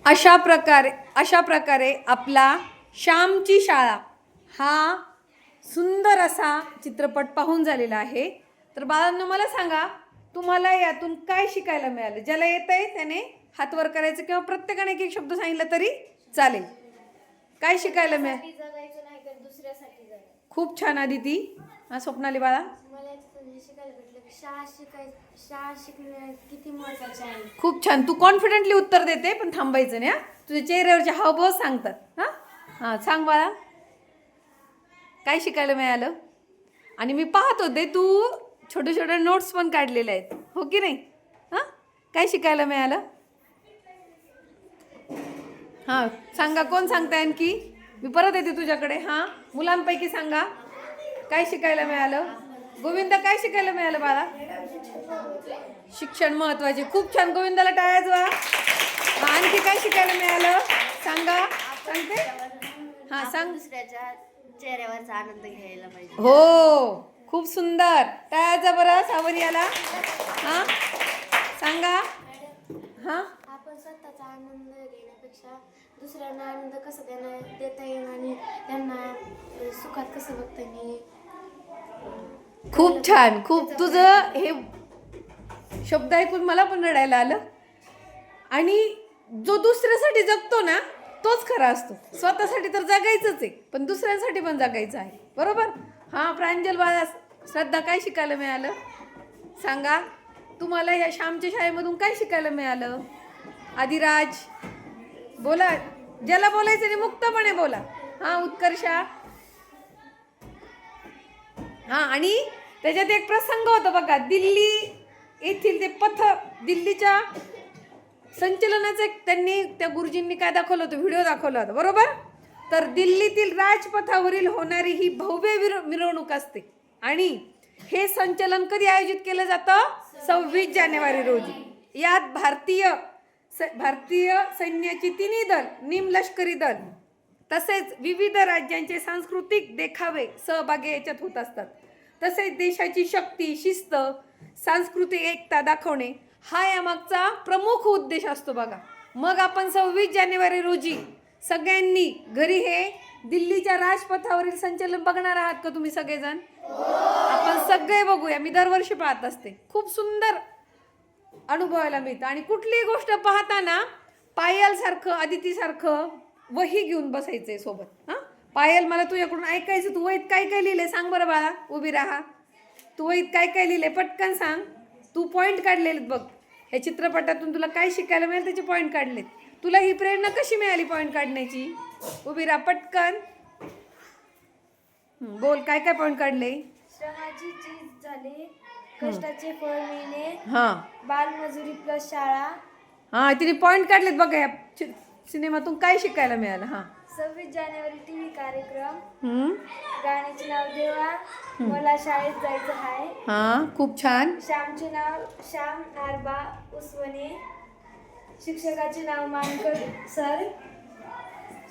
अशा प्रकारे आपला श्यामची शाळा हा सुंदर असा चित्रपट पाहून झालेला आहे. तर बाळांनो मला सांगा, तुम्हाला यातून काय शिकायला मिळालं? ज्याला येतंय त्याने हात वर करायचं किंवा प्रत्येकाने एक एक शब्द सांगितला तरी चालेल. काय शिकायला मिळालं? जगायचं नाही तर दुसऱ्यासाठी जगायचं. खूप छान आदिती. हा स्वप्नाली बाळा. मला याच्यातून हे शिकायला भेटलं की शाळा शिकणे किती महत्त्वाचे आहे. खूप छान. तू कॉन्फिडेंटली उत्तर देते पण थांबायचं नाही. हा तुझ्या चेहऱ्यावरचे हावभाव सांगतात. हा हा सांग बाळा, काय शिकायला मिळालं? आणि मी पाहत होते तू छोटे छोटे नोट्स पण काढलेले आहेत, हो की नाही? हां, काय शिकायला मिळालं? हां सांगा, कोण सांगताय आणखी? मी परत येते तुझ्याकडे. हां, मुलांपैकी सांगा काय शिकायला मिळालं? गोविंद, काय शिकायला मिळालं बाळा? शिक्षण महत्वाचे. खूप छान, गोविंदाला टाळ्या वाजवा. आणखी काय शिकायला मिळालं सांगा? सांगते. हां सांग. दुसऱ्याच्या चेहऱ्यावरचा आनंद घ्यायला पाहिजे. हो, खूप सुंदर. टाळ्याचा बरं सावरियाला. हां सांगा. हां, आपण स्वतःचा आनंद घेण्यापेक्षा दुसऱ्यांना आनंद कसा देता येईल आणि त्यांना सुखात कसं बघता येईल. खूप छान. खूप तुझं हे शब्द ऐकून मला पण रडायला आलं. आणि जो दुसऱ्यासाठी जगतो ना तोच खरा असतो. स्वतःसाठी तर जगायचंच आहे, पण दुसऱ्यांसाठी पण जगायचं आहे, बरोबर? हां प्रांजल बाळा, श्रद्धा, काय शिकायला मिळालं सांगा? तुम्हाला या श्यामच्या शाळेमधून काय शिकायला मिळालं? आदिराज बोला, ज्याला बोलायचं नाही मुक्तपणे बोला. हां उत्कर्षा. हां, आणि त्याच्यात एक प्रसंग होता बघा, दिल्ली येथील ते दिल्लीच्या संचलनाचं त्यांनी त्या गुरुजींनी काय दाखवलं होतं, व्हिडिओ दाखवला होता, बरोबर? तर दिल्लीतील राजपथावरील होणारी ही भव्य मिरवणूक असते आणि हे संचलन कधी आयोजित केलं जातं? 26 जानेवारी रोजी. यात भारतीय सैन्याची तिन्ही दल, निमलष्करी दल तसेच विविध राज्यांचे सांस्कृतिक देखावे सहभागी याच्यात होत असतात. तसेच देशाची शक्ती, शिस्त, सांस्कृतिक एकता दाखवणे हा यामागचा प्रमुख उद्देश असतो बघा. मग आपण 26 जानेवारी रोजी सगळ्यांनी घरी हे दिल्लीच्या राजपथावरील संचलन बघणार आहात का तुम्ही सगळेजण? आपण सगळे बघूया. मी दरवर्षी पाहत असते. खूप सुंदर अनुभवायला मिळतं. आणि कुठलीही गोष्ट पाहताना पायल सारखं, आदिती सारखं वही घेऊन बसायचंय सोबत. हां पायल, मला तुझ्याकडून ऐकायचं. तू वहीत काय काय लिहिलंय सांग बरं बाळा. उभी राहा. तू वहीत काय काय लिहिलंय पटकन सांग. तू पॉईंट काढलेत बघ. ह्या चित्रपटातून तुला काय शिकायला मिळेल त्याचे पॉईंट काढलेत. तुला ही प्रेरणा कशी मिळाली पॉईंट काढण्याची? उभी राहा पटकन. बोल, काय काय पॉईंट काढले? श्रमाची चीज झाली, कष्टाचे फळ मिळणे, हां, बालमजुरी प्लस शाळा. हां तिने पॉईंट काढलेत बघा. या सिनेमातून काय शिकायला मिळालं? हां 26 जानेवारी टीव्ही कार्यक्रम, हम्म, गाण्याचे नाव देवा, मला शाळेत जायचं आहे. हां खूप छान. श्यामचे नाव श्याम नारबा उसवणे, शिक्षकाचे नाव मानकर सर,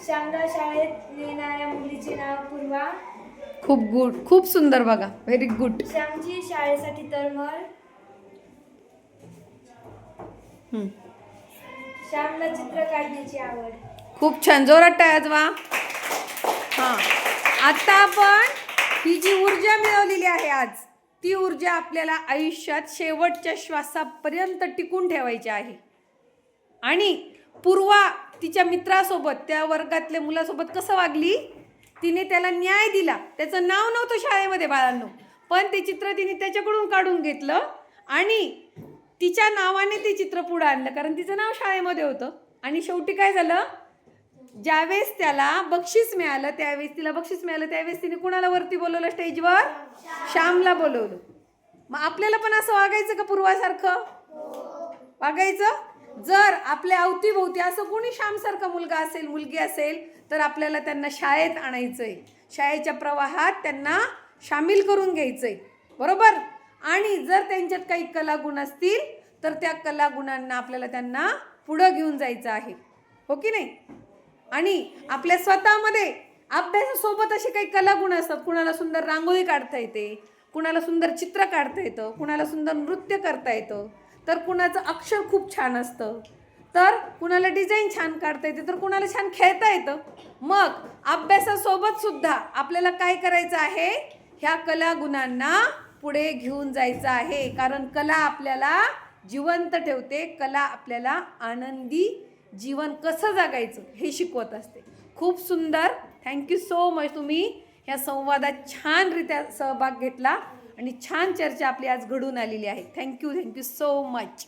श्यामला शाळेत नेणाऱ्या मुलीचे नाव पूर्वा. खूप गुड, खूप सुंदर बघा. Very good. श्यामची शाळेसाठी तळमळ, श्यामला चित्र काढण्याची आवड. खूप छान, जोरात टाळ्या वा. हां, आता आपण ही जी ऊर्जा मिळवलेली आहे आज, ती ऊर्जा आपल्याला आयुष्यात शेवटच्या श्वासापर्यंत टिकून ठेवायची आहे. आणि पूर्वा तिच्या मित्रासोबत, त्या वर्गातल्या मुलासोबत कसं वागली? तिने त्याला न्याय दिला. त्याचं नाव नव्हतं शाळेमध्ये बाळांनो, पण ते चित्र तिने त्याच्याकडून काढून घेतलं आणि तिच्या नावाने ते चित्र पुढं आणलं, कारण तिचं नाव शाळेमध्ये होतं. आणि शेवटी काय झालं? ज्यावेळेस त्याला बक्षीस मिळालं, त्यावेळेस तिने कुणाला वरती बोलवलं स्टेजवर? श्यामला बोलवलं. मग आपल्याला पण असं वागायचं का पूर्वासारखं? वागायचं. जर आपल्या अवतीभोवती असं कोणी श्यामसारखा मुलगा असेल, मुलगी असेल, तर आपल्याला त्यांना शाळेत आणायचंय. शाळेच्या प्रवाहात त्यांना सामील करून घ्यायचंय, बरोबर? आणि जर त्यांच्यात काही कलागुण असतील तर त्या कलागुणांना आपल्याला त्यांना पुढं घेऊन जायचं आहे, हो की नाही? आणि आपल्या स्वतःमध्ये अभ्यासासोबत असे काही कलागुण असतात. कुणाला सुंदर रांगोळी काढता येते, कुणाला सुंदर चित्र काढता येतं, कुणाला सुंदर नृत्य करता येतं, तर कुणाचं अक्षर खूप छान असतं. तर कुणाला डिझाईन छान काढता येते, तर कुणाला छान खेळता येतं. मग अभ्यासासोबत सुद्धा आपल्याला काय करायचं आहे, ह्या कला गुणांना पुढे घेऊन जायचं आहे. कारण कला आपल्याला जिवंत ठेवते, कला आपल्याला आनंदी जीवन कसं जगायचं हे शिकवत असते. खूप सुंदर. Thank you so much. तुम्ही ह्या संवादात छानरित्या सहभाग घेतला आणि छान चर्चा आपली आज घडून आलेली आहे. Thank you so much.